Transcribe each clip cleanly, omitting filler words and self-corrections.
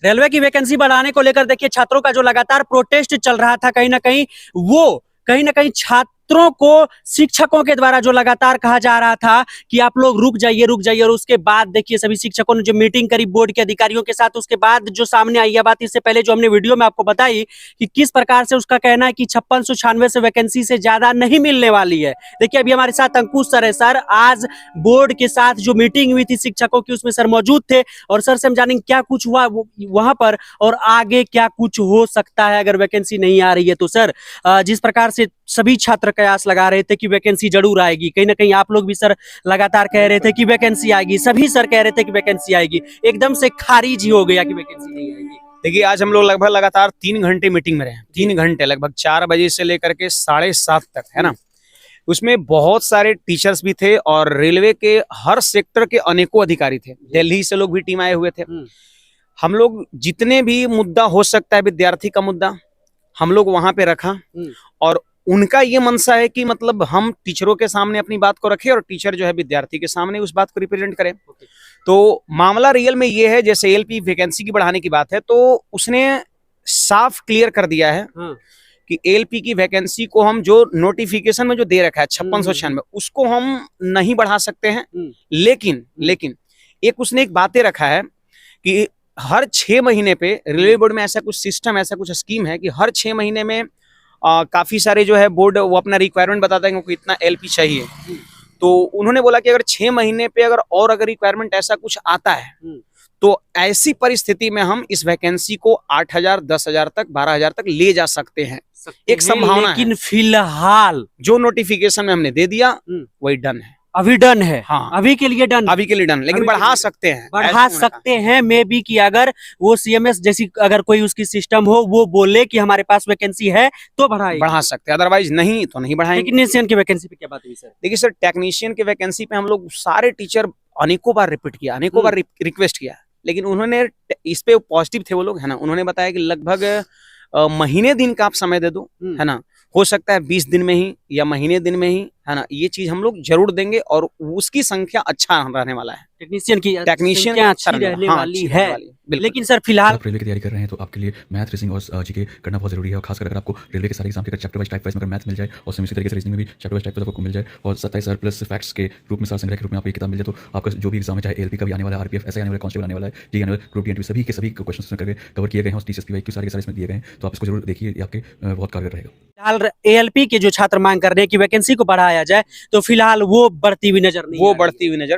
Railway की vacancy बढ़ाने को लेकर देखिए छात्रों का जो लगातार प्रोटेस्ट चल रहा था, कहीं ना कहीं छात्रों को शिक्षकों के द्वारा जो लगातार कहा जा रहा था कि आप लोग रुक जाइए, और उसके बाद देखिए सभी शिक्षकों ने जो मीटिंग करी बोर्ड के अधिकारियों के साथ, उसके बाद जो सामने आई है बात, इससे पहले जो हमने वीडियो में आपको बताई कि किस प्रकार से उसका कहना है कि 5696 से वैकेंसी से ज्यादा नहीं मिलने वाली है। देखिए अभी हमारे साथ अंकुश सर है। सर, आज बोर्ड के साथ जो मीटिंग हुई थी शिक्षकों की, उसमें सर मौजूद थे और सर से हम जानेंगे क्या कुछ हुआ वहां पर और आगे क्या कुछ हो सकता है अगर वैकेंसी नहीं आ रही है तो। सर, जिस प्रकार से सभी छात्र कयास लगा रहे थे कि वैकेंसी जरूर आएगी, कहीं ना कहीं आप लोग भी सर लगातार कह रहे थे कि वैकेंसी आएगी, सभी सर कह रहे थे कि वैकेंसी आएगी, एकदम से खारिज ही हो गया कि वैकेंसी नहीं आएगी। देखिए आज हम लोग लगभग लगातार 3 घंटे मीटिंग में रहे, 3 घंटे, लगभग 4 बजे से लेकर के 7:30 तक, है ना। उसमें बहुत सारे टीचर्स भी थे और रेलवे के हर सेक्टर के अनेकों अधिकारी थे, दिल्ली से लोग भी टीम आए हुए थे। हम लोग जितने भी मुद्दा हो सकता है विद्यार्थी का मुद्दा, हम लोग वहां पे रखा और उनका ये मनसा है कि मतलब हम टीचरों के सामने अपनी बात को रखें और टीचर जो है विद्यार्थी के सामने उस बात को रिप्रेजेंट करें। तो मामला रियल में ये है, जैसे एएलपी वैकेंसी की बढ़ाने की बात है तो उसने साफ क्लियर कर दिया है कि एएलपी की वैकेंसी को हम जो नोटिफिकेशन में जो दे रखा है 5696 उसको हम नहीं बढ़ा सकते हैं। लेकिन एक उसने एक बातें रखा है कि हर 6 महीने पे रेलवे बोर्ड में ऐसा कुछ सिस्टम, ऐसा कुछ स्कीम है कि हर 6 महीने में काफी सारे जो है बोर्ड वो अपना रिक्वायरमेंट बताता है कि इतना एलपी चाहिए। तो उन्होंने बोला कि अगर 6 महीने पे अगर रिक्वायरमेंट ऐसा कुछ आता है तो ऐसी परिस्थिति में हम इस वैकेंसी को 8000, 10000 तक, 12000 तक ले जा सकते हैं। एक संभावना है, लेकिन फिलहाल जो नोटिफिकेशन में हमने दे दिया वही डन है, अभी डन है। हाँ, अभी के लिए डन, लेकिन बढ़ा सकते हैं, मे बी कि अगर वो सीएमएस जैसी अगर कोई उसकी सिस्टम हो, वो बोले कि हमारे पास वैकेंसी है तो बढ़ा सकते हैं, अदरवाइज नहीं तो नहीं बढ़ाएंगे। टेक्नीशियन की वैकेंसी पे क्या बात हुई सर? देखिए सर, टेक्नीशियन की वैकेंसी पे हम लोग सारे टीचर अनेकों बार रिपीट किया, अनेकों बार रिक्वेस्ट किया, लेकिन उन्होंने इस पे पॉजिटिव थे वो लोग, है ना। उन्होंने बताया कि लगभग महीने दिन का आप समय दे दो, है ना, हो सकता है 20 दिन में ही या महीने दिन में ही, है ना, ये चीज हम लोग जरूर देंगे और उसकी संख्या अच्छा रहने वाला है, टेक्नीशियन अच्छी रहने वाली है। लेकिन सर फिलहाल आप रेलवे की तैयारी कर रहे हैं तो आपके लिए मैथ, रीजनिंग और जीके करना बहुत जरूरी है, और खासकर अगर आपको रेलवे के सारे एग्जाम के चैप्टर वाइज टाइप वाइज में मैथ मिल जाए और उसी तरीके से रीजनिंग में भी चैप्टर वाइज टाइप वाइज आपको मिल जाए और 27 प्लस फैक्ट्स के रूप में, सार संग्रह के रूप में आपको एक किताब मिल जाए तो आपका जो भी एग्जाम है, चाहे एलपी का भी आने वाला है, आरपीएफ ऐसा आने वाला, कांस्टेबल आने वाला है, जी आने वाला, ग्रुप डी सभी के सभी क्वेश्चन करके कवर किए गए हैं और टीसीएस की सारे इसमें दिए गए हैं, तो आप इसको जरूर देखिए, आपके बहुत कारगर रहेगा। फिलहाल एएलपी के जो छात्र मांग कर रहे हैं कि वैकेंसी को बढ़ाया जाए, तो फिलहाल वो बढ़ती हुई नजर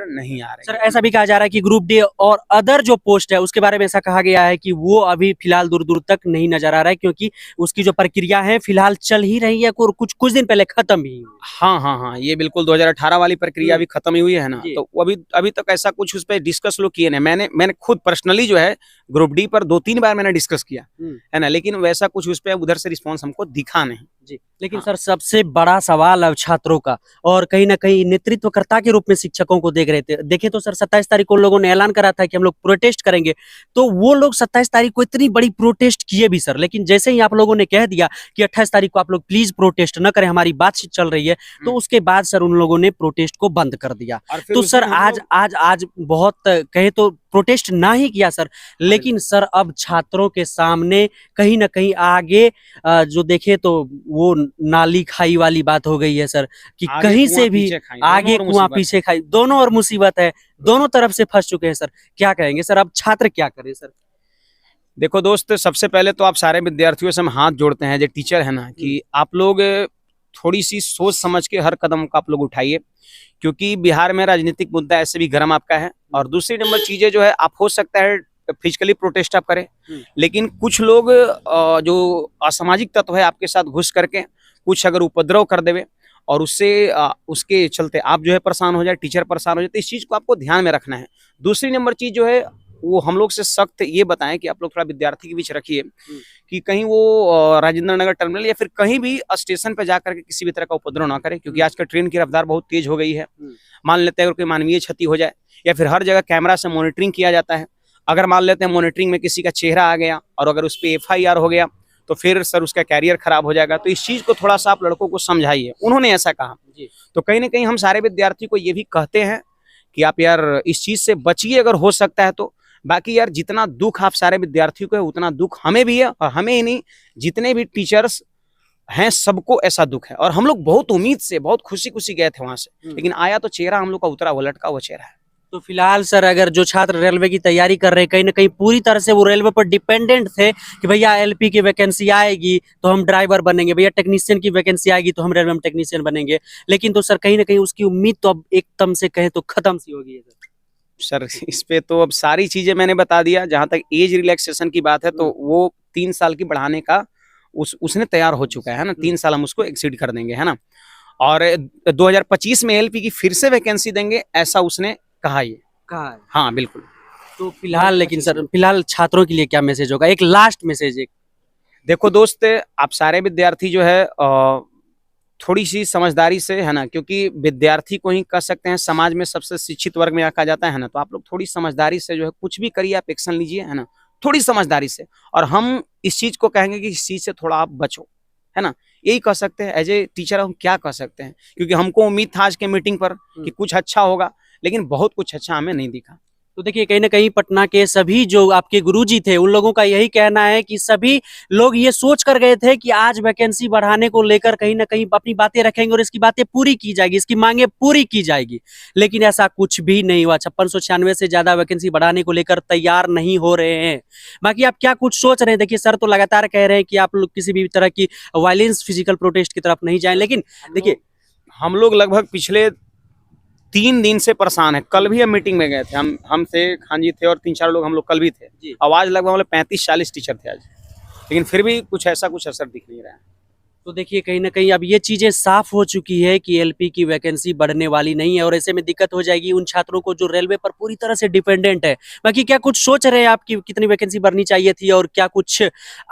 नहीं आ रही। सर ऐसा भी कहा जा रहा है कि ग्रुप डी और अदर जो पोस्ट है उसके बारे में ऐसा कहा गया है कि वो अभी फिलहाल दूर तक नहीं नजर आ रहा है, क्योंकि उसकी जो प्रक्रिया है फिलहाल चल ही रही है और कुछ दिन पहले खत्म भी। हाँ, ये बिल्कुल 2018 वाली प्रक्रिया अभी खत्म ही हुई है ना, तो अभी तक ऐसा कुछ उस पर डिस्कस लोग किए नहीं। मैंने खुद पर्सनली जो है ग्रुप डी पर 2-3 बार मैंने डिस्कस किया, है ना, लेकिन वैसा कुछ उस पर उधर से रिस्पॉन्स हमको दिखा नहीं जी। लेकिन सर सबसे बड़ा सवाल अब छात्रों का, और कहीं ना कहीं नेतृत्वकर्ता के रूप में शिक्षकों को देखे तो सर 27 तारीख को लोगों ने ऐलान करा था कि हम लोग प्रोटेस्ट करेंगे, तो वो लोग 27 तारीख को इतनी बड़ी प्रोटेस्ट किए भी सर, लेकिन जैसे ही आप लोगों ने कह दिया कि 28 तारीख को आप लोग प्लीज प्रोटेस्ट न करें, हमारी बातचीत चल रही है, तो उसके बाद सर उन लोगों ने प्रोटेस्ट को बंद कर दिया। तो सर आज बहुत कहे तो प्रोटेस्ट ना ही किया सर, लेकिन सर अब छात्रों के सामने कहीं ना कहीं आगे जो देखे तो वो नाली खाई वाली बात हो गई है सर, कि कहीं से भी आगे कुआं पीछे खाई, दोनों और मुसीबत है, दोनों तरफ से फंस चुके हैं सर। क्या कहेंगे सर, अब छात्र क्या करें सर? देखो दोस्त, सबसे पहले तो आप सारे विद्यार्थियों से हम हाथ जोड़ते हैं जो टीचर है ना, कि आप लोग थोड़ी सी सोच समझ के हर कदम का आप लोग उठाइए, क्योंकि बिहार में राजनीतिक मुद्दा ऐसे भी गर्म आपका है। और दूसरी नंबर चीजें जो है, आप हो सकता है फिजिकली प्रोटेस्ट आप करें, लेकिन कुछ लोग जो असामाजिक तत्व है आपके साथ घुस करके कुछ अगर उपद्रव कर देवे और उसके चलते आप जो है परेशान हो जाए, टीचर परेशान हो जाए, तो इस चीज को आपको ध्यान में रखना है। दूसरी नंबर चीज जो है वो हम लोग से सख्त ये बताएं कि आप लोग थोड़ा विद्यार्थी के बीच रखिए कि कहीं वो राजेंद्र नगर टर्मिनल या फिर कहीं भी स्टेशन पे जाकर के किसी भी तरह का उपद्रव ना करें, क्योंकि आजकल ट्रेन की रफ्तार बहुत तेज हो गई है। मान लेते हैं अगर कोई मानवीय क्षति हो जाए, या फिर हर जगह कैमरा से मॉनिटरिंग किया जाता है, अगर मान लेते हैं मॉनिटरिंग में किसी का चेहरा आ गया और अगर उस पर FIR हो गया तो फिर सर उसका कैरियर खराब हो जाएगा। तो इस चीज को थोड़ा सा आप लड़कों को समझाइए, उन्होंने ऐसा कहा। तो कहीं ना कहीं हम सारे विद्यार्थी को ये भी कहते हैं कि आप यार इस चीज से बचिए, अगर हो सकता है तो बाकी यार जितना दुख आप सारे विद्यार्थियों को है उतना दुख हमें भी है, और हमें ही नहीं जितने भी टीचर्स हैं सबको ऐसा दुख है। और हम लोग बहुत उम्मीद से बहुत खुशी खुशी गए थे वहां से, लेकिन आया तो चेहरा हम लोग का उतरा हुआ लटका हुआ चेहरा है। तो फिलहाल सर अगर जो छात्र रेलवे की तैयारी कर रहे हैं कहीं ना कहीं पूरी तरह से वो रेलवे पर डिपेंडेंट थे कि भैया एलपी की वैकेंसी आएगी तो हम ड्राइवर बनेंगे, भैया टेक्नीशियन की वैकेंसी आएगी तो हम रेलवे में टेक्नीशियन बनेंगे, लेकिन तो सर कहीं ना कहीं उसकी उम्मीद तो अब एकदम से कहें तो खत्म सी हो गई है सर इस पे तो अब सारी चीजें मैंने बता दिया। जहां तक एज रिलैक्सेशन की बात है तो वो 3 साल की बढ़ाने का उसने तैयार हो चुका है ना। 3 साल हम उसको एक्सीड कर देंगे, है ना। और 2025 में एलपी की फिर से वैकेंसी देंगे ऐसा उसने कहा ये। कहा है। हाँ बिल्कुल। तो फिलहाल लेकिन सर फिलहाल छात्रों के लिए क्या मैसेज होगा, एक लास्ट मैसेज एक। देखो दोस्त, आप सारे विद्यार्थी जो है थोड़ी सी समझदारी से, है ना, क्योंकि विद्यार्थी को ही कह सकते हैं समाज में सबसे शिक्षित वर्ग में रखा जाता है ना। तो आप लोग थोड़ी समझदारी से जो है कुछ भी करिए, आप एक्शन लीजिए, है ना, थोड़ी समझदारी से। और हम इस चीज को कहेंगे कि इस चीज से थोड़ा आप बचो, है ना। यही कह सकते हैं एज ए टीचर, हम क्या कह सकते हैं, क्योंकि हमको उम्मीद था आज के मीटिंग पर कि कुछ अच्छा होगा, लेकिन बहुत कुछ अच्छा हमें नहीं दिखा। तो देखिए कहीं ना कहीं पटना के सभी जो आपके गुरुजी थे उन लोगों का यही कहना है कि सभी लोग ये सोच कर गए थे कि आज वैकेंसी बढ़ाने को लेकर कहीं ना कहीं अपनी बातें रखेंगे और इसकी बातें पूरी की जाएगी, इसकी मांगे पूरी की जाएगी, लेकिन ऐसा कुछ भी नहीं हुआ। 5696 से ज्यादा वैकेंसी बढ़ाने को लेकर तैयार नहीं हो रहे हैं। बाकी आप क्या कुछ सोच रहे हैं? देखिए सर तो लगातार कह रहे हैं कि आप लोग किसी भी तरह की वायलेंस फिजिकल प्रोटेस्ट की तरफ नहीं जाए, लेकिन देखिए हम लोग लगभग पिछले 3 दिन से परेशान है। कल भी हम मीटिंग में गए थे, हम थे, खान जी थे और 3-4 लोग हम लोग कल भी थे। आवाज लगभग 35-40 टीचर थे आज, लेकिन फिर भी कुछ असर दिख नहीं रहा है। तो देखिए कहीं ना कहीं अब ये चीजें साफ हो चुकी है कि एलपी की वैकेंसी बढ़ने वाली नहीं है और ऐसे में दिक्कत हो जाएगी उन छात्रों को जो रेलवे पर पूरी तरह से डिपेंडेंट है। बाकी क्या कुछ सोच रहे हैं आप कि कितनी वैकेंसी बढ़नी चाहिए थी और क्या कुछ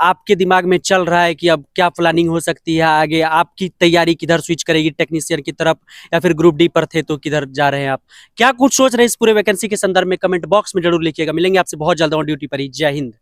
आपके दिमाग में चल रहा है कि अब क्या प्लानिंग हो सकती है आगे? आपकी तैयारी किधर स्विच करेगी, टेक्नीशियन की तरफ या फिर ग्रुप डी पर थे तो किधर जा रहे हैं आप? क्या कुछ सोच रहे हैं इस पूरे वैकेंसी के संदर्भ में? कमेंट बॉक्स में जरूर लिखिएगा। मिलेंगे आपसे बहुत जल्द ऑन ड्यूटी पर ही। जय हिंद।